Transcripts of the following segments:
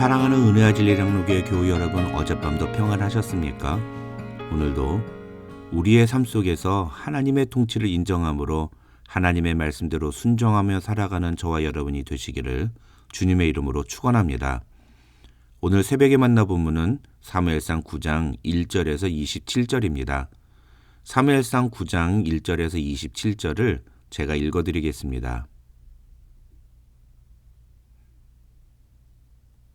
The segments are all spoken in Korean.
사랑하는 은혜와 진리 장로교회 교우 여러분, 어젯밤도 평안하셨습니까? 오늘도 우리의 삶 속에서 하나님의 통치를 인정함으로 하나님의 말씀대로 순종하며 살아가는 저와 여러분이 되시기를 주님의 이름으로 축원합니다. 오늘 새벽에 만나 본문은 사무엘상 9장 1절에서 27절입니다. 사무엘상 9장 1절에서 27절을 제가 읽어드리겠습니다.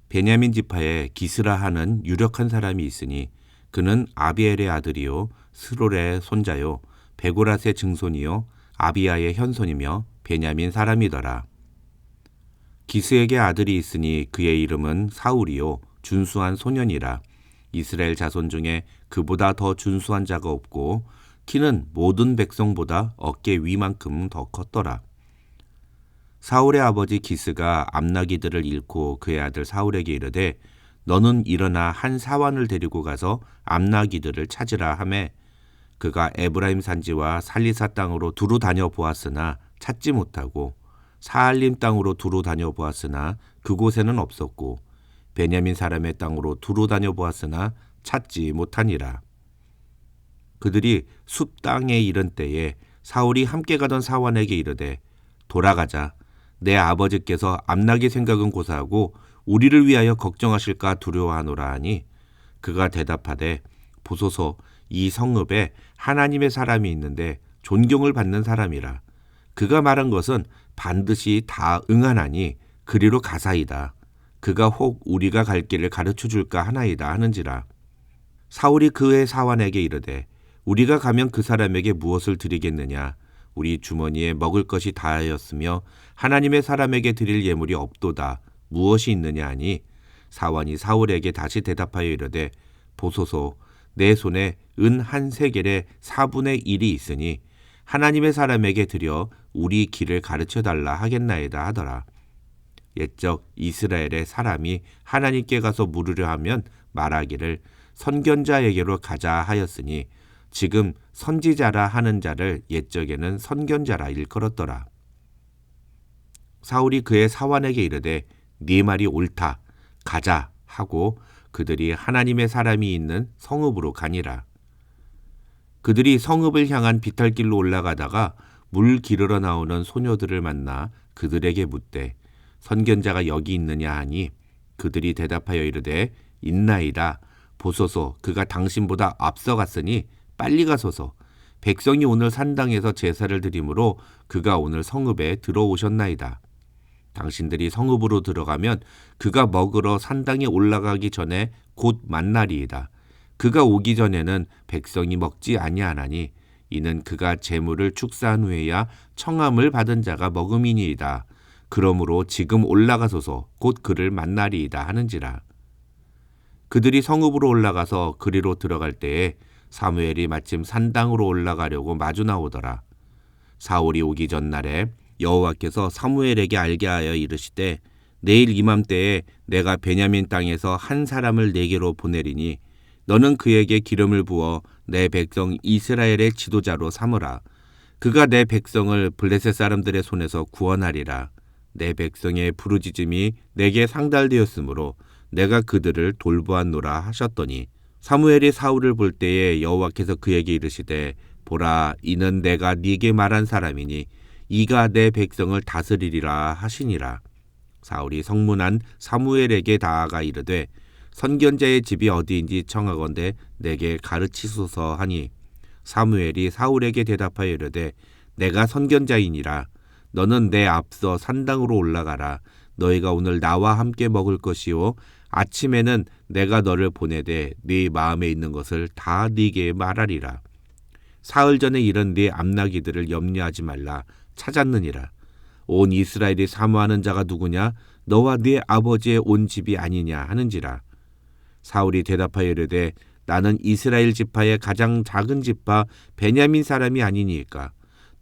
베냐민 지파에 기스라 하는 유력한 사람이 있으니 그는 아비엘의 아들이요 스롤의 손자요 베고랏의 증손이요 아비야의 현손이며 베냐민 사람이더라. 기스에게 아들이 있으니 그의 이름은 사울이요 준수한 소년이라. 이스라엘 자손 중에 그보다 더 준수한 자가 없고 키는 모든 백성보다 어깨 위만큼 더 컸더라. 사울의 아버지 기스가 암나기들을 잃고 그의 아들 사울에게 이르되 너는 일어나 한 사환을 데리고 가서 암나기들을 찾으라 하매 그가 에브라임 산지와 살리사 땅으로 두루 다녀 보았으나 찾지 못하고 사알림 땅으로 두루 다녀 보았으나 그곳에는 없었고 베냐민 사람의 땅으로 두루 다녀 보았으나 찾지 못하니라. 그들이 숲 땅에 이른 때에 사울이 함께 가던 사환에게 이르되 돌아가자. 내 아버지께서 암나기 생각은 고사하고 우리를 위하여 걱정하실까 두려워하노라 하니 그가 대답하되 보소서 이 성읍에 하나님의 사람이 있는데 존경을 받는 사람이라. 그가 말한 것은 반드시 다 응하나니 그리로 가사이다. 그가 혹 우리가 갈 길을 가르쳐 줄까 하나이다 하는지라. 사울이 그의 사환에게 이르되 우리가 가면 그 사람에게 무엇을 드리겠느냐. 우리 주머니에 먹을 것이 다하였으며 하나님의 사람에게 드릴 예물이 없도다. 무엇이 있느냐 하니 사환이 사울에게 다시 대답하여 이르되 보소서 내 손에 은 한 세겔의 4분의 1이 있으니 하나님의 사람에게 드려 우리 길을 가르쳐달라 하겠나이다 하더라. 옛적 이스라엘의 사람이 하나님께 가서 물으려 하면 말하기를 선견자에게로 가자 하였으니 지금 선지자라 하는 자를 옛적에는 선견자라 일컬었더라. 사울이 그의 사환에게 이르되 네 말이 옳다. 가자 하고 그들이 하나님의 사람이 있는 성읍으로 가니라. 그들이 성읍을 향한 비탈길로 올라가다가 물 기르러 나오는 소녀들을 만나 그들에게 묻되 선견자가 여기 있느냐 하니 그들이 대답하여 이르되 있나이다. 보소서 그가 당신보다 앞서갔으니 빨리 가소서. 백성이 오늘 산당에서 제사를 드리므로 그가 오늘 성읍에 들어오셨나이다. 당신들이 성읍으로 들어가면 그가 먹으러 산당에 올라가기 전에 곧 만나리이다. 그가 오기 전에는 백성이 먹지 아니하나니 이는 그가 재물을 축사한 후에야 청함을 받은 자가 먹음이니이다. 그러므로 지금 올라가소서 곧 그를 만나리이다 하는지라. 그들이 성읍으로 올라가서 그리로 들어갈 때에 사무엘이 마침 산당으로 올라가려고 마주 나오더라. 사울이 오기 전날에 여호와께서 사무엘에게 알게 하여 이르시되 내일 이맘때에 내가 베냐민 땅에서 한 사람을 내게로 보내리니 너는 그에게 기름을 부어 내 백성 이스라엘의 지도자로 삼으라. 그가 내 백성을 블레셋 사람들의 손에서 구원하리라. 내 백성의 부르짖음이 내게 상달되었으므로 내가 그들을 돌보았노라 하셨더니 사무엘이 사울을 볼 때에 여호와께서 그에게 이르시되 보라 이는 내가 네게 말한 사람이니 이가 내 백성을 다스리리라 하시니라. 사울이 성문한 사무엘에게 다가가 이르되 선견자의 집이 어디인지 청하건대 내게 가르치소서 하니 사무엘이 사울에게 대답하여 이르되 내가 선견자이니라. 너는 내 앞서 산당으로 올라가라. 너희가 오늘 나와 함께 먹을 것이요 아침에는 내가 너를 보내되 네 마음에 있는 것을 다 네게 말하리라. 사흘 전에 이런 네 암나기들을 염려하지 말라. 찾았느니라. 온 이스라엘이 사모하는 자가 누구냐? 너와 네 아버지의 온 집이 아니냐 하는지라. 사울이 대답하여 이르되 나는 이스라엘 지파의 가장 작은 지파 베냐민 사람이 아니니까.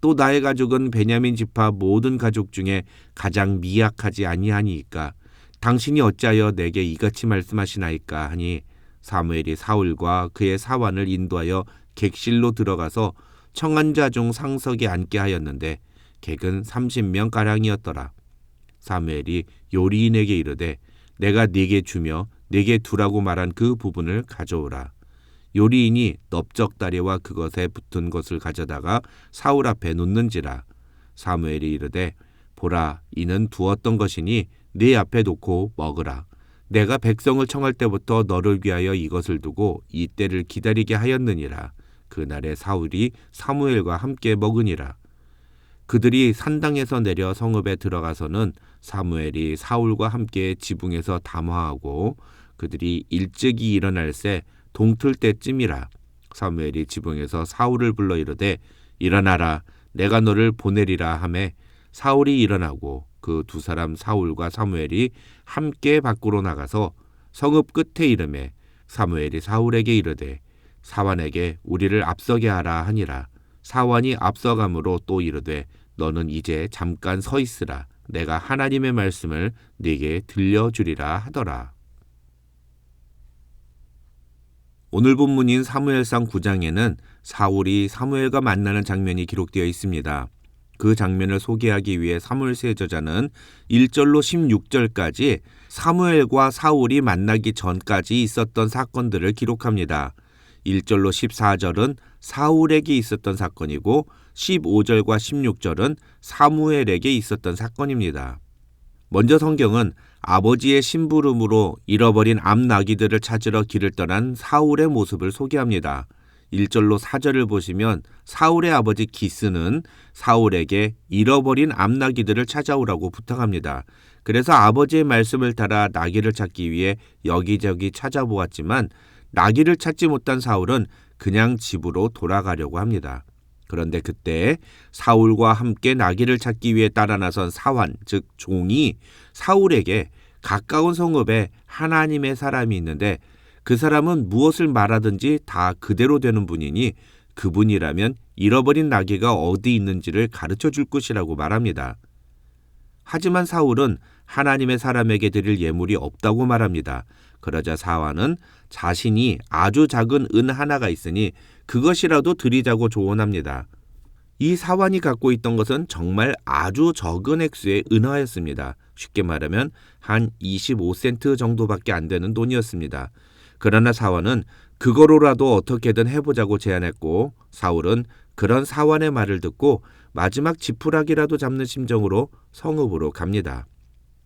또 나의 가족은 베냐민 지파 모든 가족 중에 가장 미약하지 아니하니까. 당신이 어찌하여 내게 이같이 말씀하시나이까 하니 사무엘이 사울과 그의 사환을 인도하여 객실로 들어가서 청한 자 중 상석에 앉게 하였는데 객은 30명가량이었더라. 사무엘이 요리인에게 이르되 내가 네게 주며 네게 두라고 말한 그 부분을 가져오라. 요리인이 넓적다리와 그것에 붙은 것을 가져다가 사울 앞에 놓는지라. 사무엘이 이르되 보라, 이는 두었던 것이니 네 앞에 놓고 먹으라. 내가 백성을 청할 때부터 너를 위하여 이것을 두고 이 때를 기다리게 하였느니라. 그날에 사울이 사무엘과 함께 먹으니라. 그들이 산당에서 내려 성읍에 들어가서는 사무엘이 사울과 함께 지붕에서 담화하고 그들이 일찍이 일어날새 동틀 때쯤이라. 사무엘이 지붕에서 사울을 불러 이르되 일어나라, 내가 너를 보내리라 하매 사울이 일어나고 그 두 사람 사울과 사무엘이 함께 밖으로 나가서 성읍 끝에 이르매 사무엘이 사울에게 이르되 사환에게 우리를 앞서게 하라 하니라. 사환이 앞서감으로 또 이르되 너는 이제 잠깐 서 있으라. 내가 하나님의 말씀을 네게 들려주리라 하더라. 오늘 본문인 사무엘상 9장에는 사울이 사무엘과 만나는 장면이 기록되어 있습니다. 그 장면을 소개하기 위해 사무엘서의 저자는 1절로 16절까지 사무엘과 사울이 만나기 전까지 있었던 사건들을 기록합니다. 1절로 14절은 사울에게 있었던 사건이고 15절과 16절은 사무엘에게 있었던 사건입니다. 먼저 성경은 아버지의 심부름으로 잃어버린 암나귀들을 찾으러 길을 떠난 사울의 모습을 소개합니다. 1절로 4절을 보시면 사울의 아버지 기스는 사울에게 잃어버린 암나귀들을 찾아오라고 부탁합니다. 그래서 아버지의 말씀을 따라 나귀를 찾기 위해 여기저기 찾아보았지만 나귀를 찾지 못한 사울은 그냥 집으로 돌아가려고 합니다. 그런데 그때 사울과 함께 나귀를 찾기 위해 따라 나선 사환, 즉 종이 사울에게 가까운 성읍에 하나님의 사람이 있는데 그 사람은 무엇을 말하든지 다 그대로 되는 분이니 그분이라면 잃어버린 나귀가 어디 있는지를 가르쳐 줄 것이라고 말합니다. 하지만 사울은 하나님의 사람에게 드릴 예물이 없다고 말합니다. 그러자 사환은 자신이 아주 작은 은 하나가 있으니 그것이라도 드리자고 조언합니다. 이 사환이 갖고 있던 것은 정말 아주 적은 액수의 은화였습니다. 쉽게 말하면 한 25센트 정도밖에 안 되는 돈이었습니다. 그러나 사환은 그거로라도 어떻게든 해보자고 제안했고 사울은 그런 사환의 말을 듣고 마지막 지푸라기라도 잡는 심정으로 성읍으로 갑니다.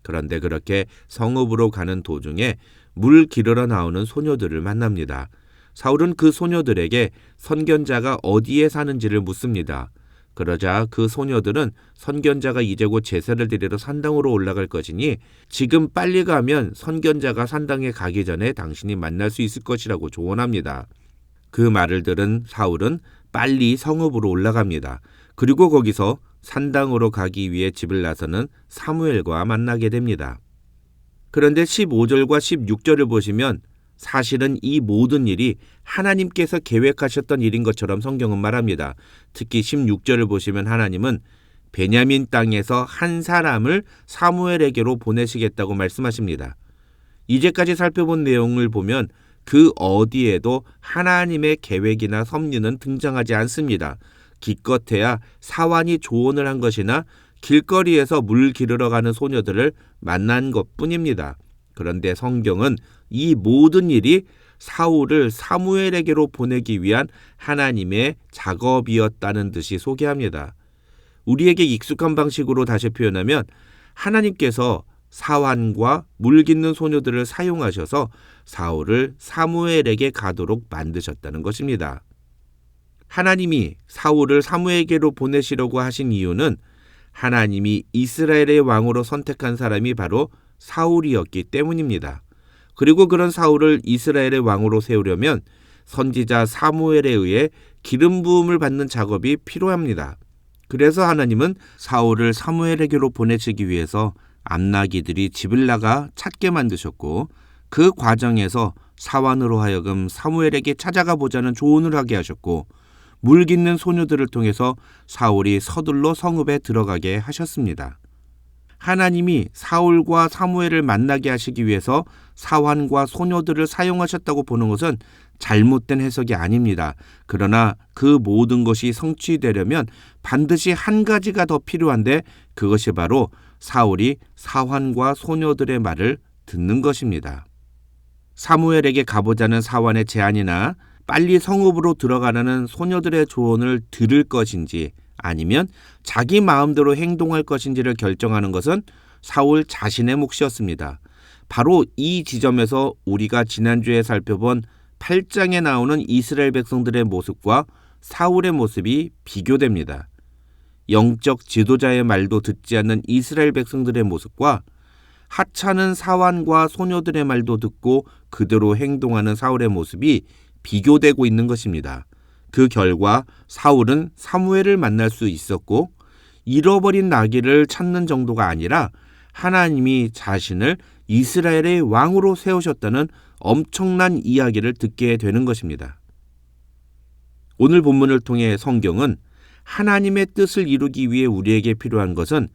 그런데 그렇게 성읍으로 가는 도중에 물 기르러 나오는 소녀들을 만납니다. 사울은 그 소녀들에게 선견자가 어디에 사는지를 묻습니다. 그러자 그 소녀들은 선견자가 이제 곧 제사를 드리러 산당으로 올라갈 것이니 지금 빨리 가면 선견자가 산당에 가기 전에 당신이 만날 수 있을 것이라고 조언합니다. 그 말을 들은 사울은 빨리 성읍으로 올라갑니다. 그리고 거기서 산당으로 가기 위해 집을 나서는 사무엘과 만나게 됩니다. 그런데 15절과 16절을 보시면 사실은 이 모든 일이 하나님께서 계획하셨던 일인 것처럼 성경은 말합니다. 특히 16절을 보시면 하나님은 베냐민 땅에서 한 사람을 사무엘에게로 보내시겠다고 말씀하십니다. 이제까지 살펴본 내용을 보면 그 어디에도 하나님의 계획이나 섭리는 등장하지 않습니다. 기껏해야 사환이 조언을 한 것이나 길거리에서 물 기르러 가는 소녀들을 만난 것뿐입니다. 그런데 성경은 이 모든 일이 사울을 사무엘에게로 보내기 위한 하나님의 작업이었다는 듯이 소개합니다. 우리에게 익숙한 방식으로 다시 표현하면 하나님께서 사환과 물 깃는 소녀들을 사용하셔서 사울을 사무엘에게 가도록 만드셨다는 것입니다. 하나님이 사울을 사무엘에게로 보내시려고 하신 이유는 하나님이 이스라엘의 왕으로 선택한 사람이 바로 사울이었기 때문입니다. 그리고 그런 사울을 이스라엘의 왕으로 세우려면 선지자 사무엘에 의해 기름 부음을 받는 작업이 필요합니다. 그래서 하나님은 사울을 사무엘에게로 보내시기 위해서 암나귀들이 집을 나가 찾게 만드셨고 그 과정에서 사환으로 하여금 사무엘에게 찾아가 보자는 조언을 하게 하셨고 물 깃는 소녀들을 통해서 사울이 서둘러 성읍에 들어가게 하셨습니다. 하나님이 사울과 사무엘을 만나게 하시기 위해서 사환과 소녀들을 사용하셨다고 보는 것은 잘못된 해석이 아닙니다. 그러나 그 모든 것이 성취되려면 반드시 한 가지가 더 필요한데 그것이 바로 사울이 사환과 소녀들의 말을 듣는 것입니다. 사무엘에게 가보자는 사환의 제안이나 빨리 성읍으로 들어가라는 소녀들의 조언을 들을 것인지 아니면 자기 마음대로 행동할 것인지를 결정하는 것은 사울 자신의 몫이었습니다. 바로 이 지점에서 우리가 지난주에 살펴본 8장에 나오는 이스라엘 백성들의 모습과 사울의 모습이 비교됩니다. 영적 지도자의 말도 듣지 않는 이스라엘 백성들의 모습과 하찮은 사환과 소녀들의 말도 듣고 그대로 행동하는 사울의 모습이 비교되고 있는 것입니다. 그 결과 사울은 사무엘을 만날 수 있었고 잃어버린 나귀를 찾는 정도가 아니라 하나님이 자신을 이스라엘의 왕으로 세우셨다는 엄청난 이야기를 듣게 되는 것입니다. 오늘 본문을 통해 성경은 하나님의 뜻을 이루기 위해 우리에게 필요한 것은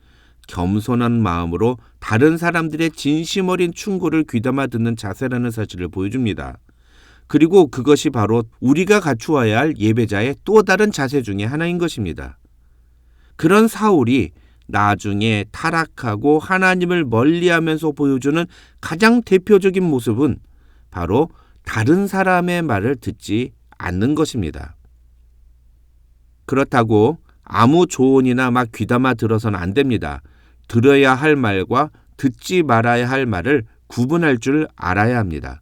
겸손한 마음으로 다른 사람들의 진심 어린 충고를 귀담아 듣는 자세라는 사실을 보여줍니다. 그리고 그것이 바로 우리가 갖추어야 할 예배자의 또 다른 자세 중에 하나인 것입니다. 그런 사울이 나중에 타락하고 하나님을 멀리하면서 보여주는 가장 대표적인 모습은 바로 다른 사람의 말을 듣지 않는 것입니다. 그렇다고 아무 조언이나 막 귀담아 들어서는 안 됩니다. 들어야 할 말과 듣지 말아야 할 말을 구분할 줄 알아야 합니다.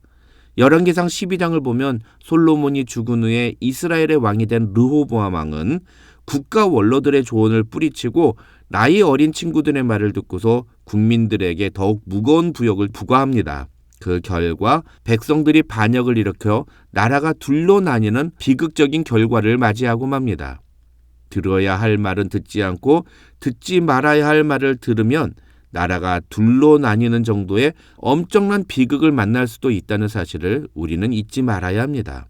열왕기상 12장을 보면 솔로몬이 죽은 후에 이스라엘의 왕이 된 르호보암 왕은 국가 원로들의 조언을 뿌리치고 나이 어린 친구들의 말을 듣고서 국민들에게 더욱 무거운 부역을 부과합니다. 그 결과 백성들이 반역을 일으켜 나라가 둘로 나뉘는 비극적인 결과를 맞이하고 맙니다. 들어야 할 말은 듣지 않고 듣지 말아야 할 말을 들으면 나라가 둘로 나뉘는 정도의 엄청난 비극을 만날 수도 있다는 사실을 우리는 잊지 말아야 합니다.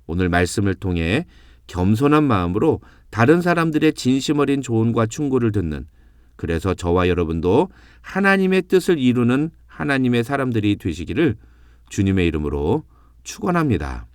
오늘 말씀을 통해 겸손한 마음으로 다른 사람들의 진심 어린 조언과 충고를 듣는, 그래서 저와 여러분도 하나님의 뜻을 이루는 하나님의 사람들이 되시기를 주님의 이름으로 축원합니다.